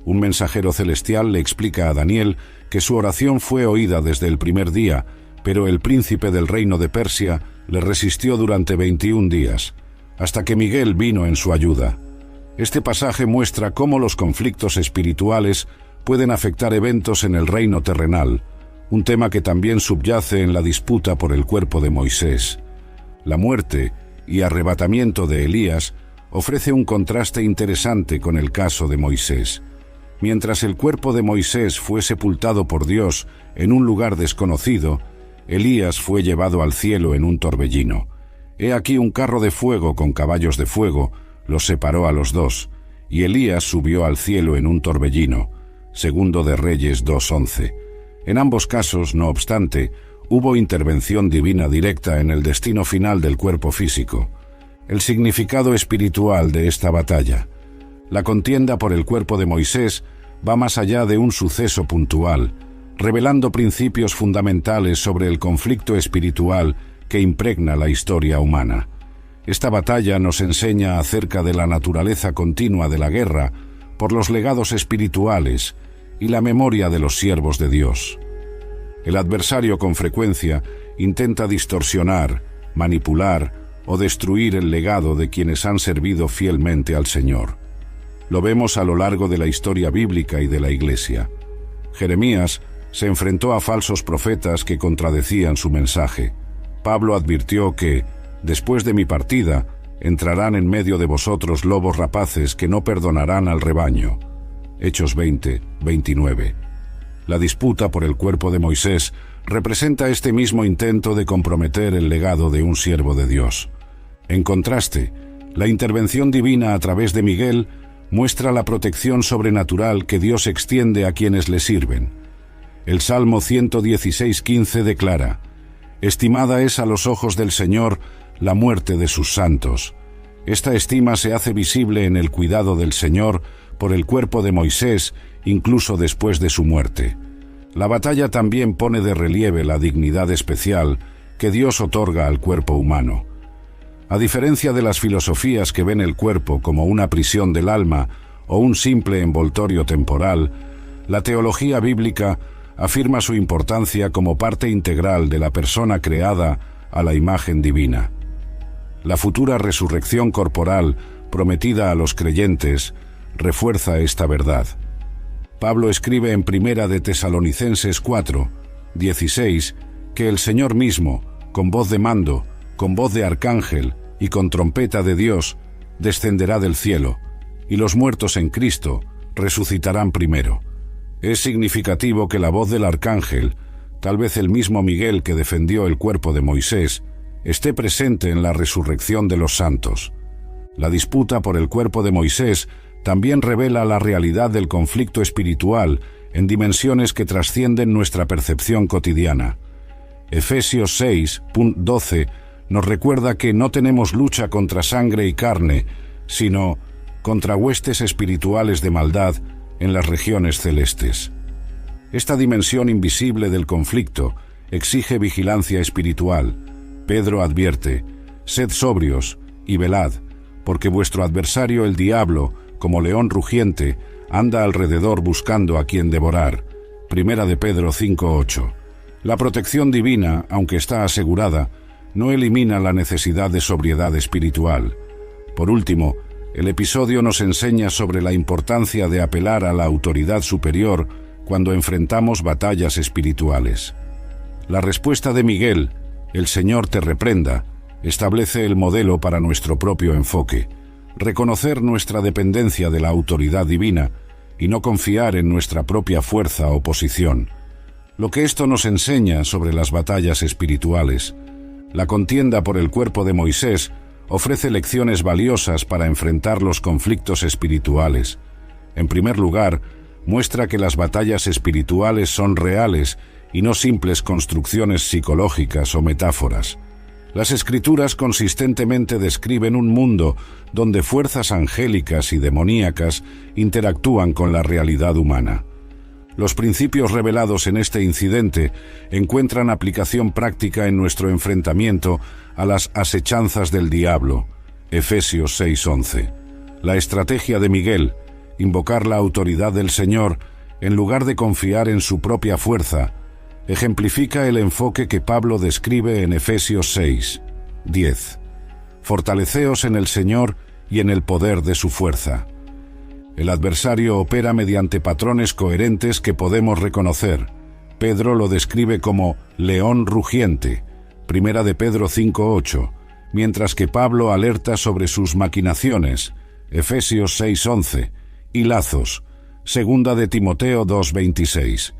Un mensajero celestial le explica a Daniel que su oración fue oída desde el primer día, pero el príncipe del reino de Persia le resistió durante 21 días, hasta que Miguel vino en su ayuda. Este pasaje muestra cómo los conflictos espirituales pueden afectar eventos en el reino terrenal, un tema que también subyace en la disputa por el cuerpo de Moisés. La muerte y arrebatamiento de Elías ofrece un contraste interesante con el caso de Moisés. Mientras el cuerpo de Moisés fue sepultado por Dios en un lugar desconocido, Elías fue llevado al cielo en un torbellino. He aquí un carro de fuego con caballos de fuego los separó a los dos, y Elías subió al cielo en un torbellino. Segundo de Reyes 2:11. En ambos casos, no obstante, hubo intervención divina directa en el destino final del cuerpo físico. El significado espiritual de esta batalla. La contienda por el cuerpo de Moisés va más allá de un suceso puntual, revelando principios fundamentales sobre el conflicto espiritual que impregna la historia humana. Esta batalla nos enseña acerca de la naturaleza continua de la guerra por los legados espirituales y la memoria de los siervos de Dios. El adversario con frecuencia intenta distorsionar, manipular o destruir el legado de quienes han servido fielmente al Señor. Lo vemos a lo largo de la historia bíblica y de la Iglesia. Jeremías se enfrentó a falsos profetas que contradecían su mensaje. Pablo advirtió que, después de mi partida, entrarán en medio de vosotros lobos rapaces que no perdonarán al rebaño. Hechos 20, 29. La disputa por el cuerpo de Moisés representa este mismo intento de comprometer el legado de un siervo de Dios. En contraste, la intervención divina a través de Miguel muestra la protección sobrenatural que Dios extiende a quienes le sirven. El Salmo 116:15 declara: «Estimada es a los ojos del Señor la muerte de sus santos». Esta estima se hace visible en el cuidado del Señor por el cuerpo de Moisés, incluso después de su muerte. La batalla también pone de relieve la dignidad especial que Dios otorga al cuerpo humano. A diferencia de las filosofías que ven el cuerpo como una prisión del alma o un simple envoltorio temporal, la teología bíblica afirma su importancia como parte integral de la persona creada a la imagen divina. La futura resurrección corporal prometida a los creyentes refuerza esta verdad. Pablo escribe en Primera de Tesalonicenses 4, 16, que el Señor mismo, con voz de mando, con voz de arcángel y con trompeta de Dios, descenderá del cielo, y los muertos en Cristo resucitarán primero. Es significativo que la voz del arcángel, tal vez el mismo Miguel que defendió el cuerpo de Moisés, esté presente en la resurrección de los santos. La disputa por el cuerpo de Moisés también revela la realidad del conflicto espiritual en dimensiones que trascienden nuestra percepción cotidiana. Efesios 6:12 nos recuerda que no tenemos lucha contra sangre y carne, sino contra huestes espirituales de maldad en las regiones celestes. Esta dimensión invisible del conflicto exige vigilancia espiritual. Pedro advierte: «Sed sobrios y velad, porque vuestro adversario el diablo, como león rugiente, anda alrededor buscando a quien devorar». Primera de Pedro 5:8. La protección divina, aunque está asegurada, no elimina la necesidad de sobriedad espiritual. Por último, el episodio nos enseña sobre la importancia de apelar a la autoridad superior cuando enfrentamos batallas espirituales. La respuesta de Miguel, «El Señor te reprenda», establece el modelo para nuestro propio enfoque: reconocer nuestra dependencia de la autoridad divina y no confiar en nuestra propia fuerza o posición. Lo que esto nos enseña sobre las batallas espirituales: la contienda por el cuerpo de Moisés ofrece lecciones valiosas para enfrentar los conflictos espirituales. En primer lugar, muestra que las batallas espirituales son reales y no simples construcciones psicológicas o metáforas. Las Escrituras consistentemente describen un mundo donde fuerzas angélicas y demoníacas interactúan con la realidad humana. Los principios revelados en este incidente encuentran aplicación práctica en nuestro enfrentamiento a las asechanzas del diablo. Efesios 6:11. La estrategia de Miguel, invocar la autoridad del Señor en lugar de confiar en su propia fuerza, ejemplifica el enfoque que Pablo describe en Efesios 6:10. Fortaleceos en el Señor y en el poder de su fuerza. El adversario opera mediante patrones coherentes que podemos reconocer. Pedro lo describe como león rugiente, Primera de Pedro 5:8, mientras que Pablo alerta sobre sus maquinaciones, Efesios 6:11, y lazos, Segunda de Timoteo 2:26.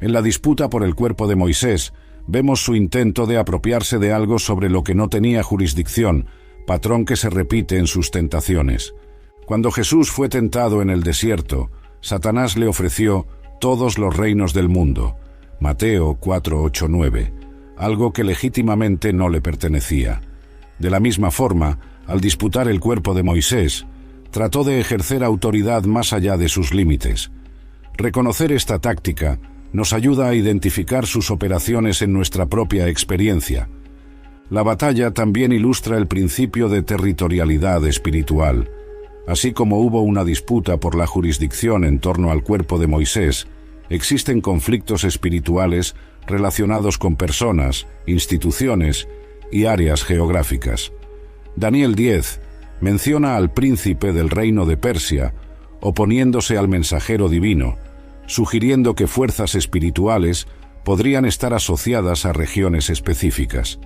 En la disputa por el cuerpo de Moisés, vemos su intento de apropiarse de algo sobre lo que no tenía jurisdicción, patrón que se repite en sus tentaciones. Cuando Jesús fue tentado en el desierto, Satanás le ofreció todos los reinos del mundo, Mateo 4:8-9, algo que legítimamente no le pertenecía. De la misma forma, al disputar el cuerpo de Moisés, trató de ejercer autoridad más allá de sus límites. Reconocer esta táctica nos ayuda a identificar sus operaciones en nuestra propia experiencia. La batalla también ilustra el principio de territorialidad espiritual. Así como hubo una disputa por la jurisdicción en torno al cuerpo de Moisés, existen conflictos espirituales relacionados con personas, instituciones y áreas geográficas. Daniel 10 menciona al príncipe del reino de Persia, oponiéndose al mensajero divino, sugiriendo que fuerzas espirituales podrían estar asociadas a regiones específicas.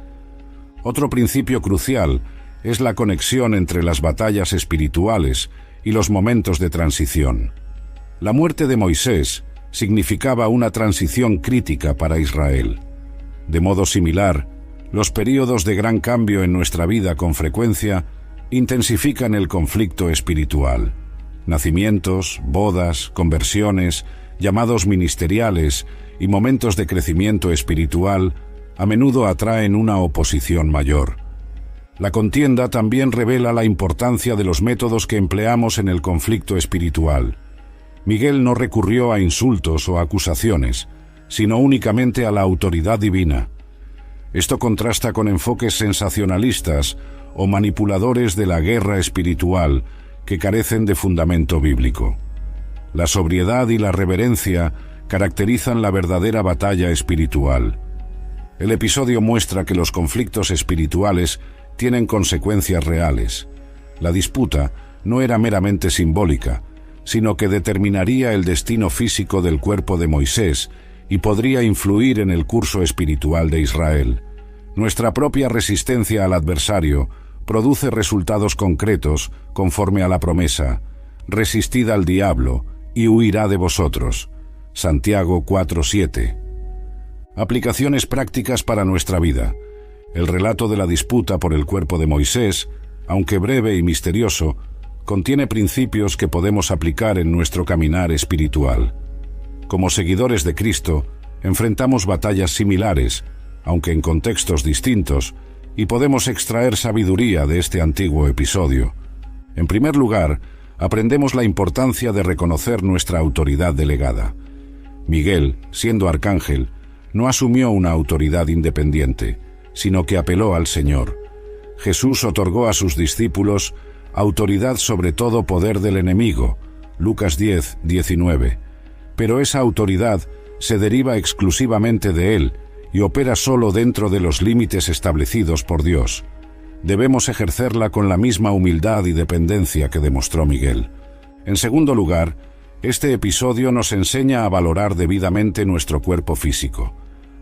Otro principio crucial es la conexión entre las batallas espirituales y los momentos de transición. La muerte de Moisés significaba una transición crítica para Israel. De modo similar, los períodos de gran cambio en nuestra vida con frecuencia intensifican el conflicto espiritual. Nacimientos, bodas, conversiones, llamados ministeriales y momentos de crecimiento espiritual a menudo atraen una oposición mayor. La contienda también revela la importancia de los métodos que empleamos en el conflicto espiritual. Miguel no recurrió a insultos o acusaciones, sino únicamente a la autoridad divina. Esto contrasta con enfoques sensacionalistas o manipuladores de la guerra espiritual que carecen de fundamento bíblico. La sobriedad y la reverencia caracterizan la verdadera batalla espiritual. El episodio muestra que los conflictos espirituales tienen consecuencias reales. La disputa no era meramente simbólica, sino que determinaría el destino físico del cuerpo de Moisés y podría influir en el curso espiritual de Israel. Nuestra propia resistencia al adversario produce resultados concretos conforme a la promesa: resistid al diablo y huirá de vosotros. Santiago 4:7. Aplicaciones prácticas para nuestra vida. El relato de la disputa por el cuerpo de Moisés, aunque breve y misterioso, contiene principios que podemos aplicar en nuestro caminar espiritual. Como seguidores de Cristo, enfrentamos batallas similares, aunque en contextos distintos, y podemos extraer sabiduría de este antiguo episodio. En primer lugar, aprendemos la importancia de reconocer nuestra autoridad delegada. Miguel, siendo arcángel, no asumió una autoridad independiente, sino que apeló al Señor. Jesús otorgó a sus discípulos autoridad sobre todo poder del enemigo, Lucas 10, 19. Pero esa autoridad se deriva exclusivamente de Él y opera solo dentro de los límites establecidos por Dios. Debemos ejercerla con la misma humildad y dependencia que demostró Miguel. En segundo lugar, este episodio nos enseña a valorar debidamente nuestro cuerpo físico.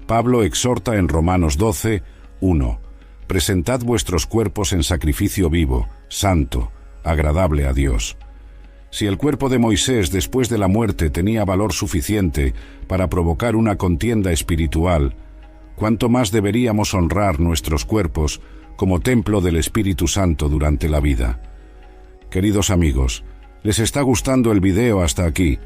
Pablo exhorta en Romanos 12, 1. Presentad vuestros cuerpos en sacrificio vivo, santo, agradable a Dios. Si el cuerpo de Moisés después de la muerte tenía valor suficiente para provocar una contienda espiritual, ¿cuánto más deberíamos honrar nuestros cuerpos como templo del Espíritu Santo durante la vida? Queridos amigos, ¿les está gustando el video hasta aquí?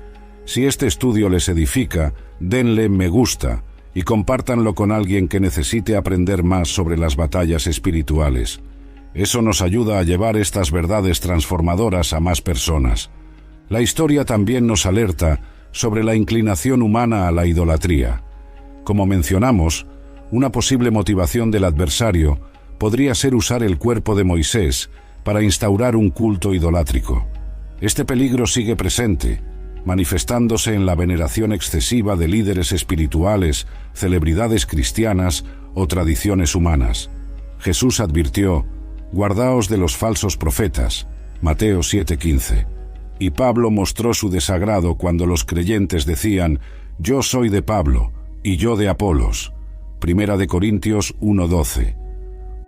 Si este estudio les edifica, denle me gusta y compártanlo con alguien que necesite aprender más sobre las batallas espirituales. Eso nos ayuda a llevar estas verdades transformadoras a más personas. La historia también nos alerta sobre la inclinación humana a la idolatría. Como mencionamos, una posible motivación del adversario podría ser usar el cuerpo de Moisés para instaurar un culto idolátrico. Este peligro sigue presente, manifestándose en la veneración excesiva de líderes espirituales, celebridades cristianas o tradiciones humanas. Jesús advirtió: «Guardaos de los falsos profetas», Mateo 7:15. Y Pablo mostró su desagrado cuando los creyentes decían: «Yo soy de Pablo» y «yo de Apolos», Primera de Corintios 1:12.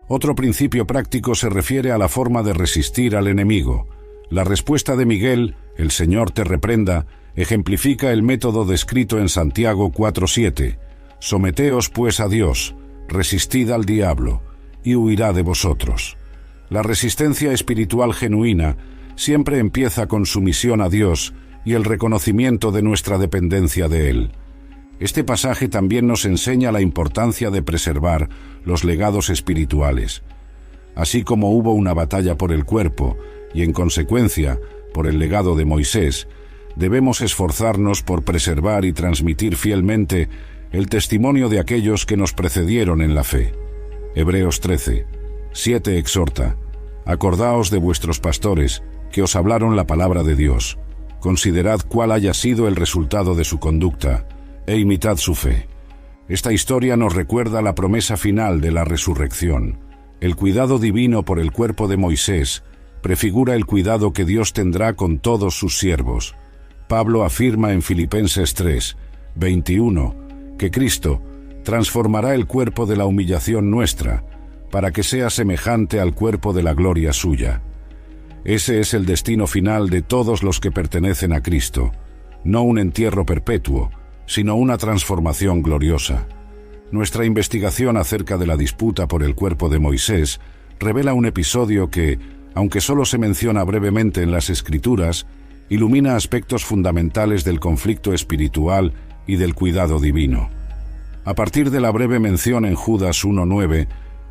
Otro principio práctico se refiere a la forma de resistir al enemigo. La respuesta de Miguel, «El Señor te reprenda», ejemplifica el método descrito en Santiago 4:7. «Someteos pues a Dios, resistid al diablo, y huirá de vosotros». La resistencia espiritual genuina siempre empieza con sumisión a Dios y el reconocimiento de nuestra dependencia de Él. Este pasaje también nos enseña la importancia de preservar los legados espirituales. Así como hubo una batalla por el cuerpo y, en consecuencia, por el legado de Moisés, debemos esforzarnos por preservar y transmitir fielmente el testimonio de aquellos que nos precedieron en la fe. Hebreos 13:7 exhorta: «Acordaos de vuestros pastores, que os hablaron la palabra de Dios. Considerad cuál haya sido el resultado de su conducta, e imitad su fe». Esta historia nos recuerda la promesa final de la resurrección. El cuidado divino por el cuerpo de Moisés prefigura el cuidado que Dios tendrá con todos sus siervos. Pablo afirma en Filipenses 3:21 que Cristo transformará el cuerpo de la humillación nuestra, para que sea semejante al cuerpo de la gloria suya. Ese es el destino final de todos los que pertenecen a Cristo, no un entierro perpetuo, sino una transformación gloriosa. Nuestra investigación acerca de la disputa por el cuerpo de Moisés revela un episodio que, aunque solo se menciona brevemente en las Escrituras, ilumina aspectos fundamentales del conflicto espiritual y del cuidado divino. A partir de la breve mención en Judas 1:9,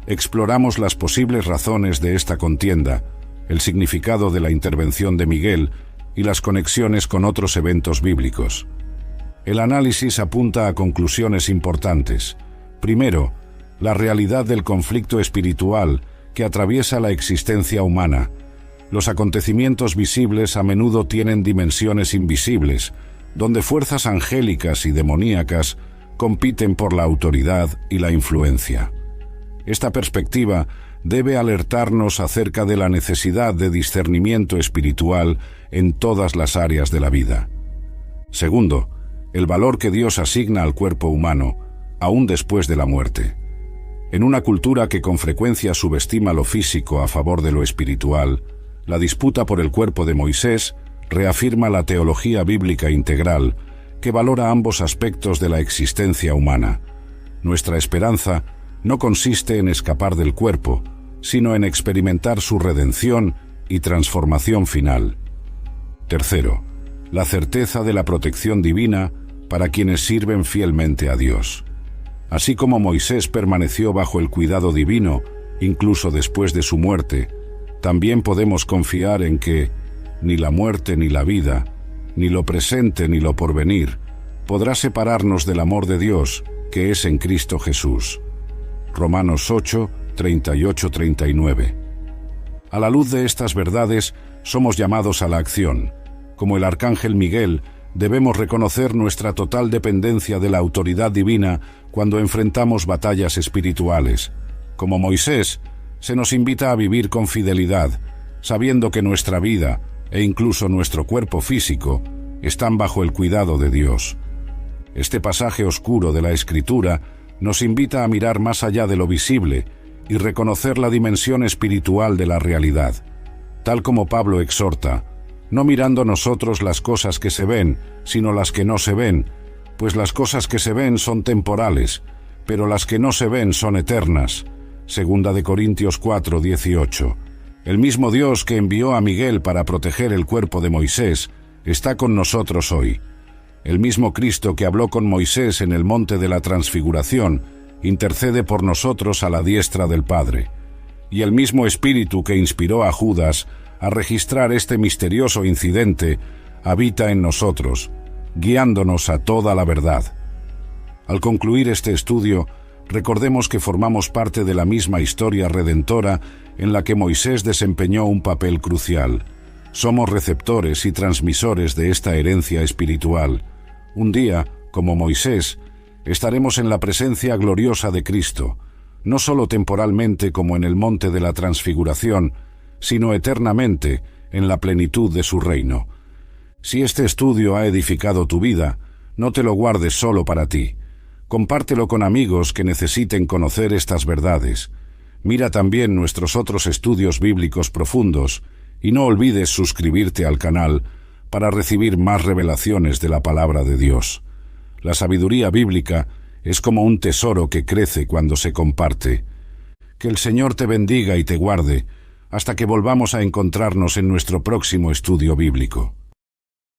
exploramos las posibles razones de esta contienda, el significado de la intervención de Miguel y las conexiones con otros eventos bíblicos. El análisis apunta a conclusiones importantes. Primero, la realidad del conflicto espiritual que atraviesa la existencia humana. Los acontecimientos visibles a menudo tienen dimensiones invisibles, donde fuerzas angélicas y demoníacas compiten por la autoridad y la influencia. Esta perspectiva debe alertarnos acerca de la necesidad de discernimiento espiritual en todas las áreas de la vida. Segundo, el valor que Dios asigna al cuerpo humano, aún después de la muerte. En una cultura que con frecuencia subestima lo físico a favor de lo espiritual, la disputa por el cuerpo de Moisés reafirma la teología bíblica integral que valora ambos aspectos de la existencia humana. Nuestra esperanza no consiste en escapar del cuerpo, sino en experimentar su redención y transformación final. Tercero, la certeza de la protección divina para quienes sirven fielmente a Dios. Así como Moisés permaneció bajo el cuidado divino, incluso después de su muerte, también podemos confiar en que ni la muerte ni la vida, ni lo presente ni lo porvenir, podrá separarnos del amor de Dios, que es en Cristo Jesús. Romanos 8, 38-39. A la luz de estas verdades, somos llamados a la acción. Como el arcángel Miguel, debemos reconocer nuestra total dependencia de la autoridad divina cuando enfrentamos batallas espirituales. Como Moisés, se nos invita a vivir con fidelidad, sabiendo que nuestra vida e incluso nuestro cuerpo físico están bajo el cuidado de Dios. Este pasaje oscuro de la Escritura nos invita a mirar más allá de lo visible y reconocer la dimensión espiritual de la realidad. Tal como Pablo exhorta, no mirando nosotros las cosas que se ven, sino las que no se ven, pues las cosas que se ven son temporales, pero las que no se ven son eternas. 2 Corintios 4, 18. El mismo Dios que envió a Miguel para proteger el cuerpo de Moisés está con nosotros hoy. El mismo Cristo que habló con Moisés en el monte de la Transfiguración intercede por nosotros a la diestra del Padre. Y el mismo Espíritu que inspiró a Judas a registrar este misterioso incidente habita en nosotros, guiándonos a toda la verdad. Al concluir este estudio, recordemos que formamos parte de la misma historia redentora en la que Moisés desempeñó un papel crucial. Somos receptores y transmisores de esta herencia espiritual. Un día, como Moisés, estaremos en la presencia gloriosa de Cristo, no solo temporalmente como en el monte de la Transfiguración, sino eternamente en la plenitud de su reino. Si este estudio ha edificado tu vida, no te lo guardes solo para ti. Compártelo con amigos que necesiten conocer estas verdades. Mira también nuestros otros estudios bíblicos profundos y no olvides suscribirte al canal para recibir más revelaciones de la palabra de Dios. La sabiduría bíblica es como un tesoro que crece cuando se comparte. Que el Señor te bendiga y te guarde hasta que volvamos a encontrarnos en nuestro próximo estudio bíblico.